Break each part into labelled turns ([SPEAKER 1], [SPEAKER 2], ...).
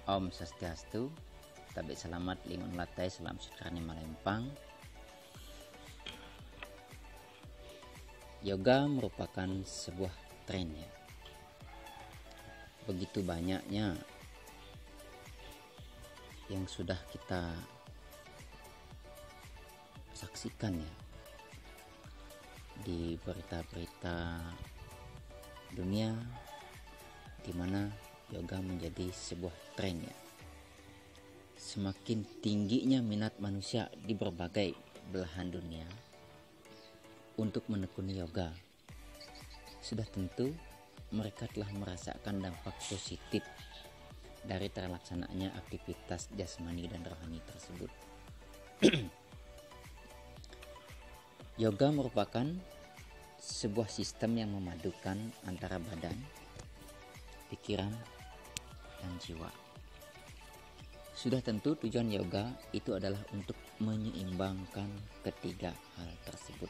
[SPEAKER 1] Om Swastiastu, tabe selamat lingun latai, salam sejahtera Malempang. Yoga merupakan sebuah tren ya. Begitu banyaknya yang sudah kita saksikan ya di berita-berita dunia, di mana yoga menjadi sebuah tren ya. Semakin tingginya minat manusia di berbagai belahan dunia untuk menekuni yoga, sudah tentu mereka telah merasakan dampak positif dari terlaksananya aktivitas jasmani dan rohani tersebut. Yoga merupakan sebuah sistem yang memadukan antara badan, pikiran, dan jiwa. Sudah tentu tujuan yoga itu adalah untuk menyeimbangkan ketiga hal tersebut.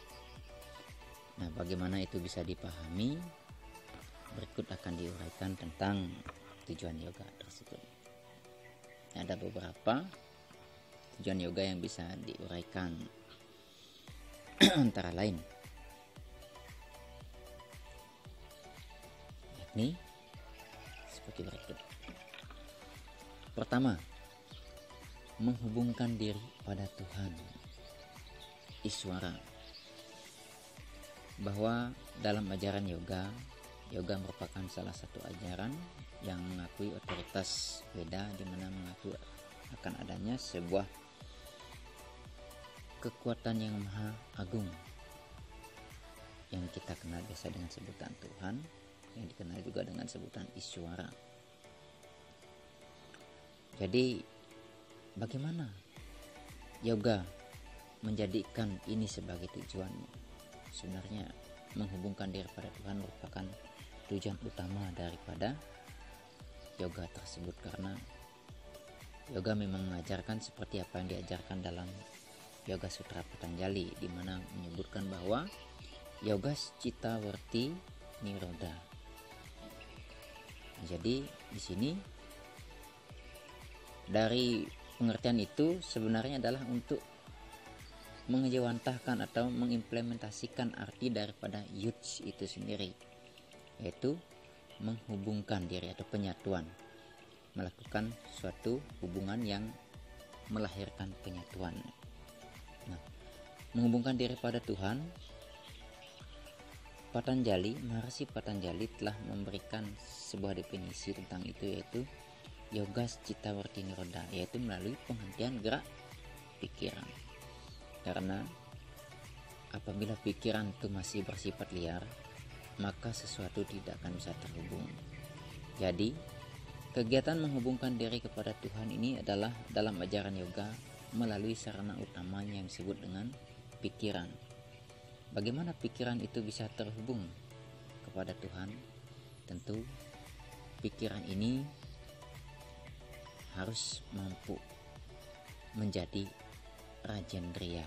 [SPEAKER 1] Nah, bagaimana itu bisa dipahami? Berikut akan diuraikan tentang tujuan yoga tersebut. Ada beberapa tujuan yoga yang bisa diuraikan, antara lain yakni seperti berikut. Pertama, menghubungkan diri pada Tuhan Iswara. Bahwa dalam ajaran yoga merupakan salah satu ajaran yang mengakui otoritas Weda, di mana mengakui akan adanya sebuah kekuatan yang maha agung yang kita kenal biasa dengan sebutan Tuhan, yang dikenal juga dengan sebutan Iswara. Jadi bagaimana yoga menjadikan ini sebagai tujuannya? Sebenarnya menghubungkan diri pada Tuhan merupakan tujuan utama daripada yoga tersebut, karena yoga memang mengajarkan seperti apa yang diajarkan dalam Yoga Sutra Patanjali, di mana menyebutkan bahwa yoga citta warti nirodha. Jadi di sini dari pengertian itu sebenarnya adalah untuk mengejawantahkan atau mengimplementasikan arti daripada yuj itu sendiri, yaitu menghubungkan diri atau penyatuan, melakukan suatu hubungan yang melahirkan penyatuan. Nah, menghubungkan diri pada Tuhan, Maharishi Patanjali telah memberikan sebuah definisi tentang itu, yaitu yoga citta warti nirodha, yaitu melalui penghentian gerak pikiran. Karena apabila pikiran itu masih bersifat liar, maka sesuatu tidak akan bisa terhubung. Jadi kegiatan menghubungkan diri kepada Tuhan ini adalah dalam ajaran yoga melalui sarana utamanya yang disebut dengan pikiran. Bagaimana pikiran itu bisa terhubung kepada Tuhan? Tentu pikiran ini harus mampu menjadi rajendriya,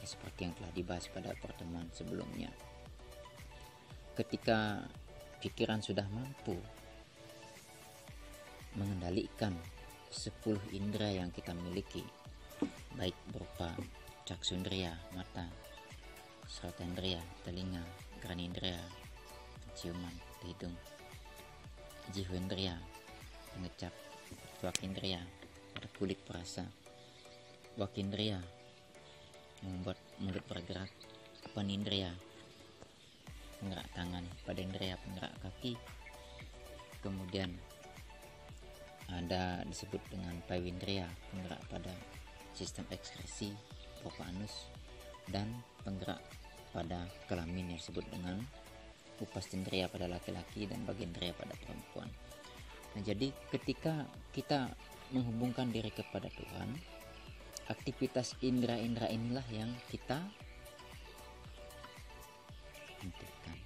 [SPEAKER 1] seperti yang telah dibahas pada pertemuan sebelumnya. Ketika pikiran sudah mampu mengendalikan 10 indera yang kita miliki, baik berupa caksundriya, mata, sratendriya, telinga, granindriya, ciuman, hidung, jihwendriya, mengecap, twakindriya, pada kulit perasa, wakindriya, membuat mulut bergerak, panindriya, penggerak tangan, padendriya, penggerak kaki, kemudian ada disebut dengan paiwindriya, penggerak pada sistem ekskresi berupa anus, dan penggerak pada kelamin yang disebut dengan upastindriya pada laki-laki dan bagindriya pada perempuan. Nah, jadi ketika kita menghubungkan diri kepada Tuhan, aktivitas indera-indera inilah yang kita hentikan.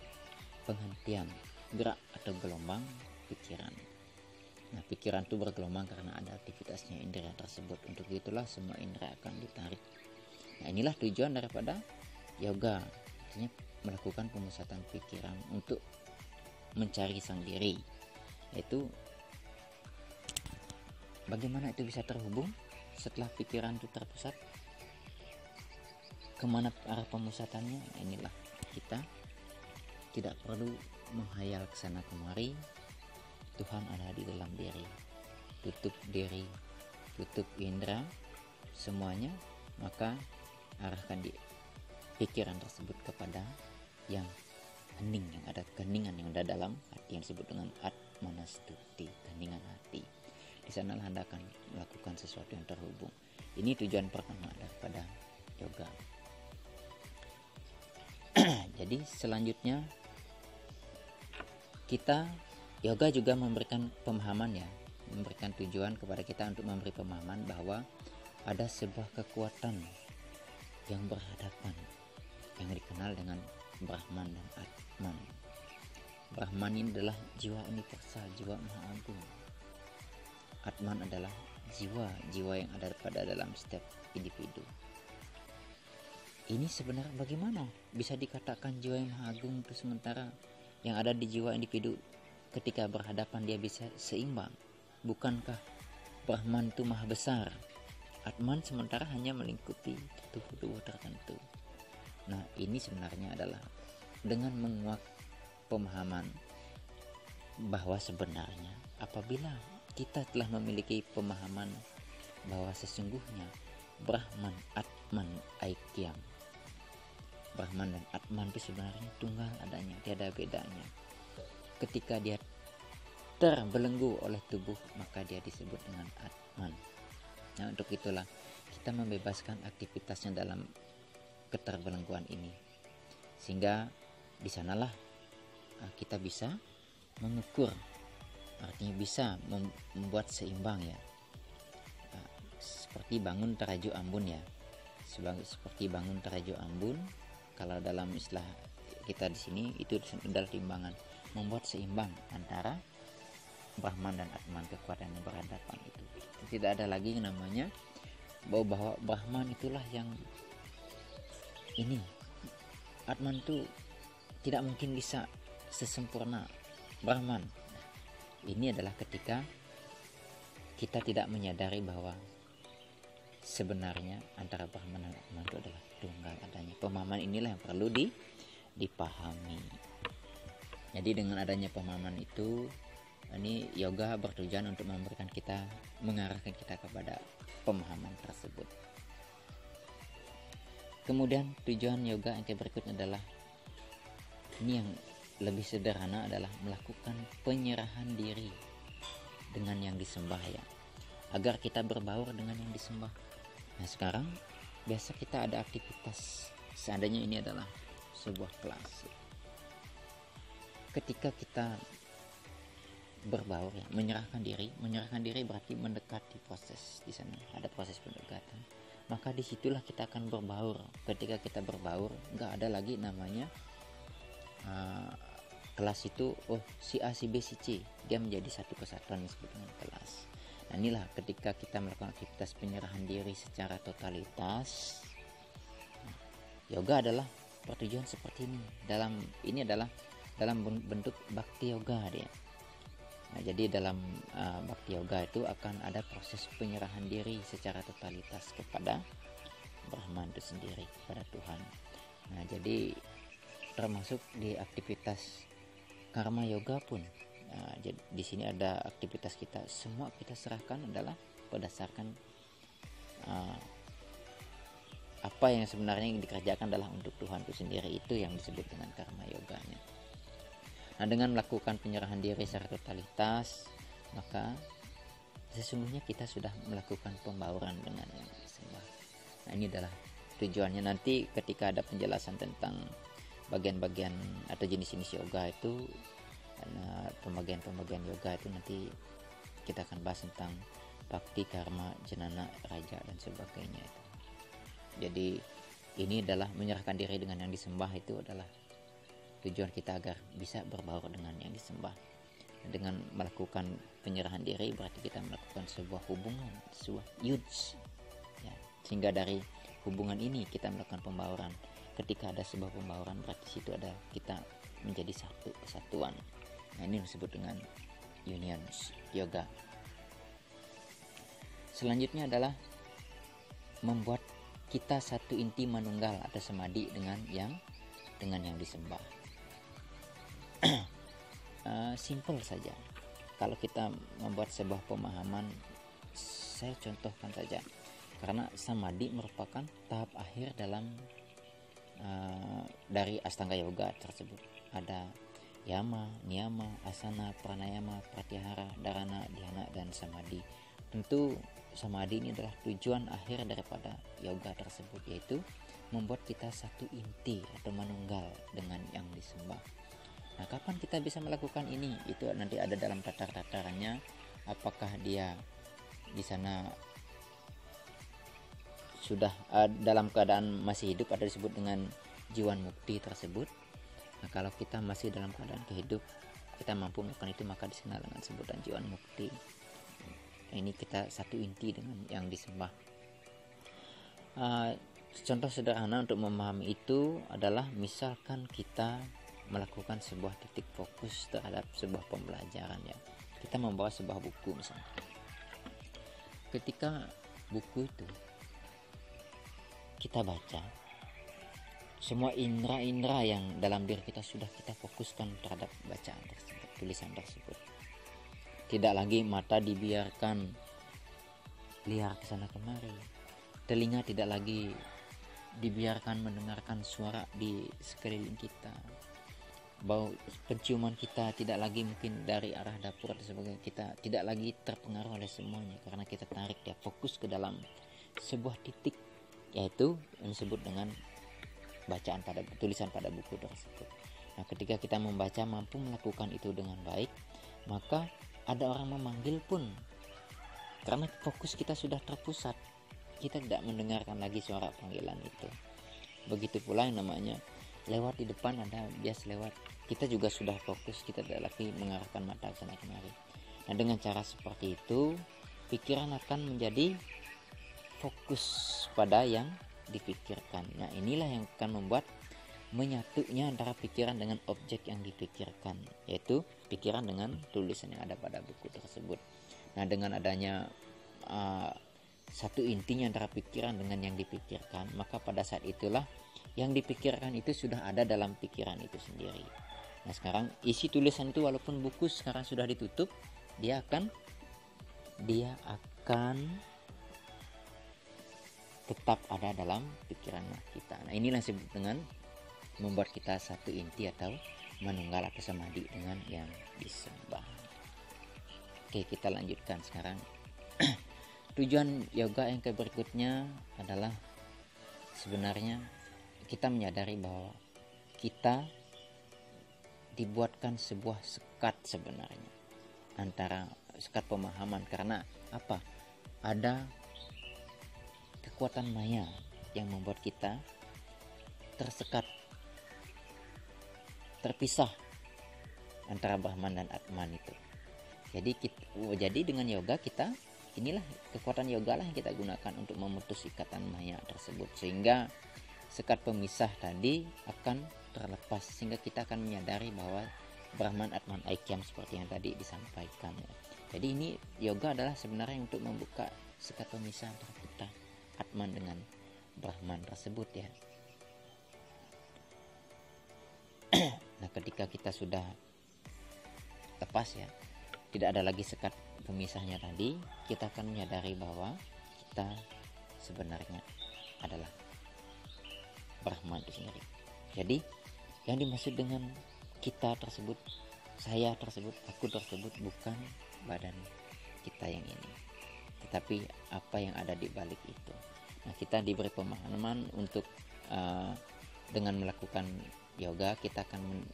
[SPEAKER 1] Penghentian gerak atau gelombang pikiran. Nah, pikiran itu bergelombang karena ada aktivitasnya indera tersebut. Untuk itulah semua indera akan ditarik. Nah, inilah tujuan daripada yoga, artinya melakukan pemusatan pikiran untuk mencari sang diri, yaitu Bagaimana itu bisa terhubung setelah pikiran itu terpusat? Kemana arah pemusatannya? Inilah, kita tidak perlu menghayal ke sana kemari. Tuhan ada di dalam diri. Tutup diri, tutup indera semuanya, maka arahkan di pikiran tersebut kepada yang hening, yang ada keheningan yang ada dalam hati, yang disebut dengan atmanastuti, keheningan hati. Di sanalah Anda akan melakukan sesuatu yang terhubung. Ini tujuan pertama daripada yoga. Jadi selanjutnya kita, yoga juga memberikan pemahaman ya, memberikan tujuan kepada kita untuk memberi pemahaman bahwa ada sebuah kekuatan yang berhadapan, yang dikenal dengan Brahman dan Atman. Brahman ini adalah jiwa universal, jiwa maha agung. Atman adalah jiwa yang ada pada dalam setiap individu. Ini sebenarnya bagaimana bisa dikatakan jiwa yang maha agung itu sementara yang ada di jiwa individu ketika berhadapan dia bisa seimbang? Bukankah Brahman itu maha besar? Atman sementara hanya melingkupi tubuh tertentu. Nah, ini sebenarnya adalah dengan menguak pemahaman bahwa sebenarnya apabila kita telah memiliki pemahaman bahwa sesungguhnya Brahman, Atman, Aikyam, Brahman dan Atman itu sebenarnya tunggal adanya, tiada bedanya. Ketika dia terbelenggu oleh tubuh, maka dia disebut dengan Atman. Nah, untuk itulah kita membebaskan aktivitasnya dalam keterbelengguan ini, sehingga di sanalah kita bisa mengukur, artinya bisa membuat seimbang ya, seperti bangun teraju ambun ya, seperti bangun teraju ambun. Kalau dalam istilah kita di sini itu adalah timbangan, membuat seimbang antara Brahman dan Atman, kekuatan yang berhadapan itu. Tidak ada lagi yang namanya bahwa Brahman itulah yang ini, Atman itu tidak mungkin bisa sesempurna Brahman. Ini adalah ketika kita tidak menyadari bahwa sebenarnya antara Brahman dan Atman itu adalah tunggal adanya. Pemahaman inilah yang perlu dipahami. Jadi dengan adanya pemahaman itu, ini yoga bertujuan untuk memberikan kita, mengarahkan kita kepada pemahaman tersebut. Kemudian tujuan yoga yang berikutnya adalah, ini yang lebih sederhana, adalah melakukan penyerahan diri dengan yang disembah ya, agar kita berbaur dengan yang disembah. Nah, sekarang biasa kita ada aktivitas, seandainya ini adalah sebuah kelas. Ketika kita berbaur ya, menyerahkan diri berarti mendekati proses. Di sana ada proses pendekatan, maka disitulah kita akan berbaur. Ketika kita berbaur, nggak ada lagi namanya kelas itu si A, si B, si C, dia menjadi satu kesatuan disebut dengan kelas. Nah, inilah ketika kita melakukan aktivitas penyerahan diri secara totalitas. Yoga adalah bertujuan seperti ini. Ini adalah dalam bentuk bhakti yoga dia. Nah, jadi dalam bhakti yoga itu akan ada proses penyerahan diri secara totalitas kepada Brahman itu sendiri, kepada Tuhan. Nah, jadi termasuk di aktivitas karma yoga pun. Nah, jadi di sini ada aktivitas kita, semua kita serahkan adalah berdasarkan apa yang sebenarnya yang dikerjakan adalah untuk Tuhan itu sendiri, itu yang disebut dengan karma yoganya. Nah, dengan melakukan penyerahan diri secara totalitas, maka sesungguhnya kita sudah melakukan pembauran dengan yang disembah. Nah, ini adalah tujuannya. Nanti ketika ada penjelasan tentang bagian-bagian atau jenis-jenis yoga itu, pembagian-pembagian yoga itu nanti kita akan bahas tentang bhakti, karma, jnana, raja dan sebagainya itu. Jadi ini adalah menyerahkan diri dengan yang disembah, itu adalah tujuan kita agar bisa berbaur dengan yang disembah. Dengan melakukan penyerahan diri berarti kita melakukan sebuah hubungan, sebuah yuds ya, sehingga dari hubungan ini kita melakukan pembauran. Ketika ada sebuah pembauran berarti situ ada kita menjadi satu kesatuan. Nah, ini disebut dengan unions yoga. Selanjutnya adalah membuat kita satu inti manunggal atau samadhi dengan yang disembah. Simple saja. Kalau kita membuat sebuah pemahaman, saya contohkan saja, karena samadhi merupakan tahap akhir dalam dari Astanga Yoga tersebut. Ada yama, niyama, asana, pranayama, pratyahara, dharana, dhyana, dan samadhi. Tentu samadhi ini adalah tujuan akhir daripada yoga tersebut, yaitu membuat kita satu inti atau manunggal dengan yang disembah. Nah, kapan kita bisa melakukan ini? Itu nanti ada dalam tatarannya. Apakah dia di sana sudah dalam keadaan masih hidup, ada disebut dengan jiwan mukti tersebut. Nah, kalau kita masih dalam keadaan kehidup, kita mampu melakukan itu, maka dikenal dengan sebutan jiwan mukti. Ini kita satu inti dengan yang disembah. Contoh sederhana untuk memahami itu adalah misalkan kita melakukan sebuah titik fokus terhadap sebuah pembelajaran, ya. Kita membawa sebuah buku misalnya. Ketika buku itu kita baca, semua indera-indera yang dalam diri kita sudah kita fokuskan terhadap bacaan tersebut, tulisan tersebut. Tidak lagi mata dibiarkan liar ke sana kemari, telinga tidak lagi dibiarkan mendengarkan suara di sekeliling kita, bau penciuman kita tidak lagi mungkin dari arah dapur atau sebagainya, kita tidak lagi terpengaruh oleh semuanya, karena kita tarik dia fokus ke dalam sebuah titik, yaitu yang disebut dengan bacaan pada tulisan pada buku tersebut. Nah, ketika kita membaca mampu melakukan itu dengan baik, maka ada orang memanggil pun, karena fokus kita sudah terpusat, kita tidak mendengarkan lagi suara panggilan itu. Begitu pula yang namanya lewat di depan, ada bias lewat, kita juga sudah fokus, kita tidak lagi mengarahkan mata ke sana kemari. Nah, dengan cara seperti itu, pikiran akan menjadi fokus pada yang dipikirkan. Nah, inilah yang akan membuat menyatunya antara pikiran dengan objek yang dipikirkan, yaitu pikiran dengan tulisan yang ada pada buku tersebut. Nah, dengan adanya satu intinya antara pikiran dengan yang dipikirkan, maka pada saat itulah yang dipikirkan itu sudah ada dalam pikiran itu sendiri. Nah, sekarang isi tulisan itu walaupun buku sekarang sudah ditutup, dia akan tetap ada dalam pikiran kita. Nah, inilah disebut dengan membuat kita satu inti atau manunggal atau samadhi dengan yang disembah. Oke, kita lanjutkan sekarang. Tujuan yoga yang berikutnya adalah sebenarnya kita menyadari bahwa kita dibuatkan sebuah sekat sebenarnya, antara sekat pemahaman. Karena apa? Ada kekuatan maya yang membuat kita tersekat, terpisah antara Brahman dan Atman itu. Jadi dengan yoga kita, inilah kekuatan yoga lah yang kita gunakan untuk memutus ikatan maya tersebut, sehingga sekat pemisah tadi akan terlepas, sehingga kita akan menyadari bahwa Brahman, Atman, Aikyam seperti yang tadi disampaikan. Jadi ini yoga adalah sebenarnya untuk membuka sekat pemisah antara kita, Atman dengan Brahman tersebut, ya. Nah, ketika kita sudah lepas, ya, tidak ada lagi sekat pemisahnya tadi, kita akan menyadari bahwa kita sebenarnya adalah Brahman itu sendiri. Jadi yang dimaksud dengan kita tersebut, saya tersebut, aku tersebut bukan badan kita yang ini, tetapi apa yang ada di balik itu. Nah, kita diberi pemahaman untuk dengan melakukan yoga kita akan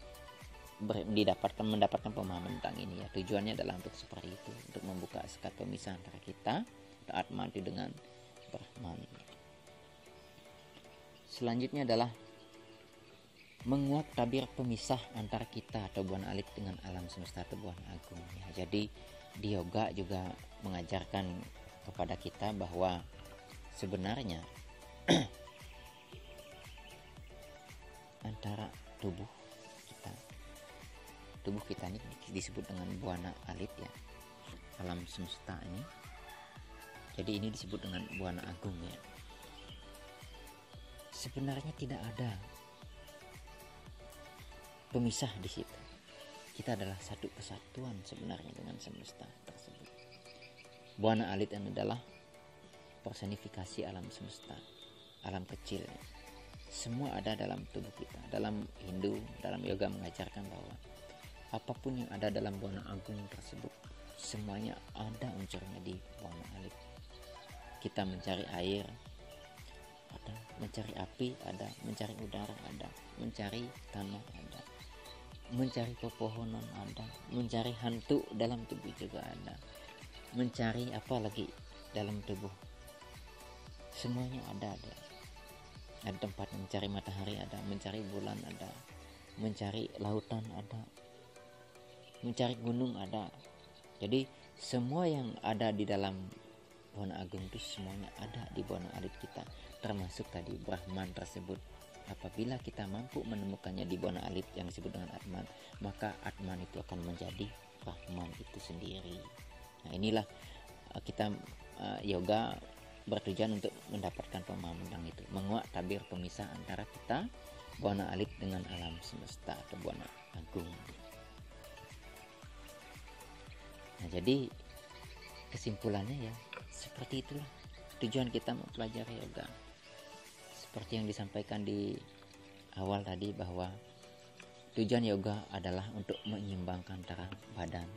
[SPEAKER 1] mendapatkan pemahaman tentang ini, ya. Tujuannya adalah untuk seperti itu, untuk membuka sekat pemisah antara kita atau Atman itu dengan Brahman. Selanjutnya adalah menguak tabir pemisah antara kita atau Buana Alit dengan alam semesta atau Buana Agung, ya. Jadi di yoga juga mengajarkan kepada kita bahwa sebenarnya antara tubuh kita ini disebut dengan Buana Alit, ya, alam semesta ini. Jadi ini disebut dengan buana agung ya. Sebenarnya tidak ada pemisah di situ. Kita adalah satu kesatuan sebenarnya dengan semesta tersebut. Buana alit adalah personifikasi alam semesta, alam kecil. Semua ada dalam tubuh kita. Dalam Hindu, dalam yoga mengajarkan bahwa apapun yang ada dalam buana agung tersebut, semuanya ada unsurnya di buana alit. Kita mencari air, ada, mencari api, ada, mencari udara, ada, mencari tanah, ada, mencari pepohonan, ada, mencari hantu dalam tubuh juga ada, mencari apa lagi dalam tubuh, semuanya ada. Ada tempat mencari matahari, ada, mencari bulan, ada, mencari lautan, ada, mencari gunung, ada. Jadi semua yang ada di dalam buana agung itu semuanya ada di buana alit kita, termasuk tadi Brahman tersebut. Apabila kita mampu menemukannya di buana alit yang disebut dengan Atman, maka Atman itu akan menjadi Brahman itu sendiri. Nah, inilah kita yoga bertujuan untuk mendapatkan pemahaman tentang itu, menguak tabir pemisah antara kita buana alit dengan alam semesta atau buana agung. Nah, jadi kesimpulannya ya seperti itulah tujuan kita mempelajari yoga. Seperti yang disampaikan di awal tadi, bahwa tujuan yoga adalah untuk menyeimbangkan antara badan,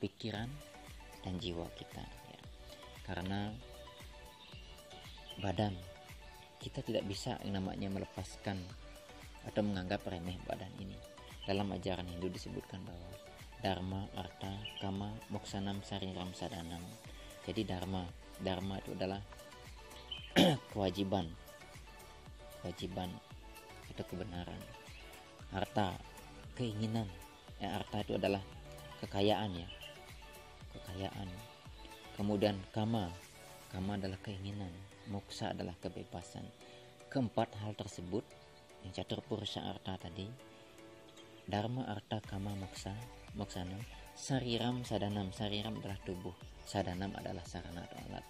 [SPEAKER 1] pikiran, dan jiwa kita ya. Karena badan kita tidak bisa yang namanya melepaskan atau menganggap remeh badan ini. Dalam ajaran Hindu disebutkan bahwa Dharma, Artha, Kama, Moksanam, Sariram, Sadanam. Jadi Dharma itu adalah kewajiban itu kebenaran. Artha, keinginan. Artha itu adalah kekayaan ya, kekayaan. Kemudian Kama adalah keinginan. Moksa adalah kebebasan. Keempat hal tersebut yang catur purusha artha tadi, Dharma, Artha, Kama, Moksa, Moksanam, Sariram, Sadanam. Sariram adalah tubuh, Sadanam adalah sarana atau alat.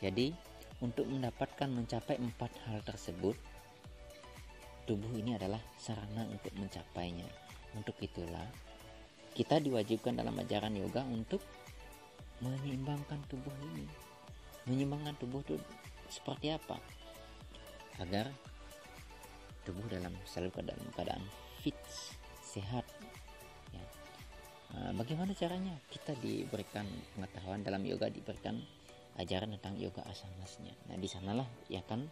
[SPEAKER 1] Jadi untuk mendapatkan mencapai empat hal tersebut, tubuh ini adalah sarana untuk mencapainya. Untuk itulah kita diwajibkan dalam ajaran yoga untuk menyeimbangkan tubuh ini. Menyeimbangkan tubuh itu seperti apa? Agar tubuh selalu dalam keadaan fit, sehat ya. Bagaimana caranya? Kita diberikan pengetahuan dalam yoga, diberikan ajaran tentang yoga asanasnya. Nah, di sanalah ya akan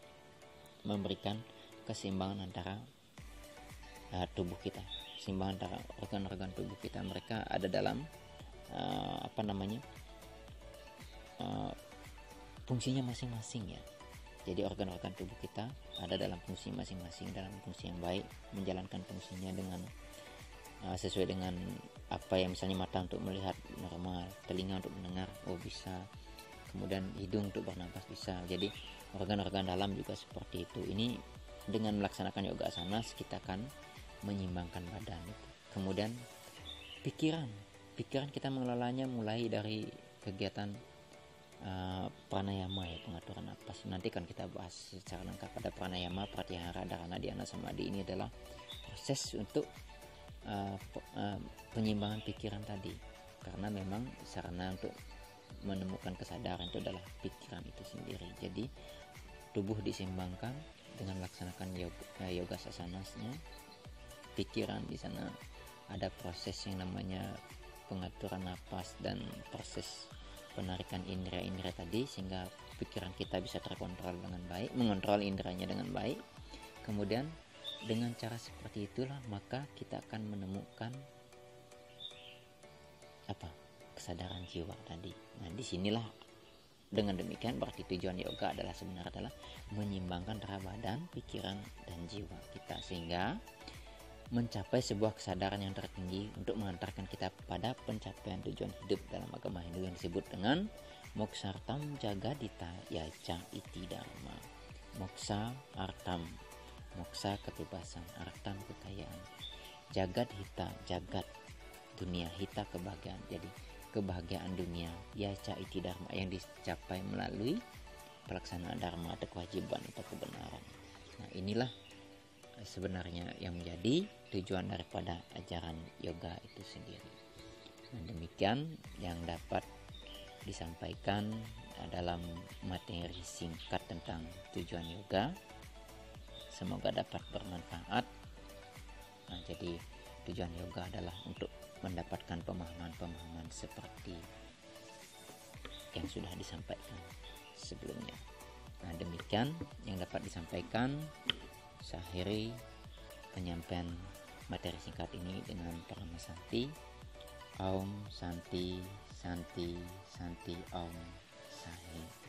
[SPEAKER 1] memberikan keseimbangan antara tubuh kita, keseimbangan antara organ-organ tubuh kita. Mereka ada dalam fungsinya masing-masing ya. Jadi organ-organ tubuh kita ada dalam fungsi masing-masing, dalam fungsi yang baik, menjalankan fungsinya dengan sesuai dengan apa yang misalnya mata untuk melihat normal, telinga untuk mendengar bisa, kemudian hidung untuk bernapas bisa. Jadi organ-organ dalam juga seperti itu. Ini dengan melaksanakan yoga asanas kita akan menyeimbangkan badan itu. Kemudian pikiran kita mengelolanya mulai dari kegiatan pranayama ya, pengaturan napas. Nanti kan kita bahas secara lengkap. Pada pranayama, pratyahara, dharana, dhyana, samadhi. Ini adalah proses untuk penyimbangan pikiran tadi, karena memang sarana untuk menemukan kesadaran itu adalah pikiran itu sendiri. Jadi tubuh diseimbangkan dengan melaksanakan yoga sasanasnya. Pikiran di sana ada proses yang namanya pengaturan napas dan proses penarikan indera-indera tadi, sehingga pikiran kita bisa terkontrol dengan baik, mengontrol inderanya dengan baik. Kemudian dengan cara seperti itulah maka kita akan menemukan kesadaran jiwa tadi. Nah, disinilah dengan demikian berarti tujuan yoga sebenarnya adalah menyeimbangkan antara badan, pikiran, dan jiwa kita, sehingga mencapai sebuah kesadaran yang tertinggi untuk mengantarkan kita pada pencapaian tujuan hidup dalam agama Hindu yang disebut dengan moksartam jagadita yaca iti dharma. Moksa, artam, moksa kebebasan, artam kekayaan, jagad hita, jagat dunia, hita kebahagiaan. Jadi kebahagiaan dunia, yaca iti dharma, yang dicapai melalui pelaksanaan dharma atau kewajiban atau kebenaran. Nah, inilah sebenarnya yang menjadi tujuan daripada ajaran yoga itu sendiri. Nah, demikian yang dapat disampaikan dalam materi singkat tentang tujuan yoga. Semoga dapat bermanfaat. Nah, jadi tujuan yoga adalah untuk mendapatkan pemahaman-pemahaman seperti yang sudah disampaikan sebelumnya. Nah, demikian yang dapat disampaikan. Saya akhiri penyampaian materi singkat ini dengan Parama Santi. Om Santi Santi Santi Om Sahi.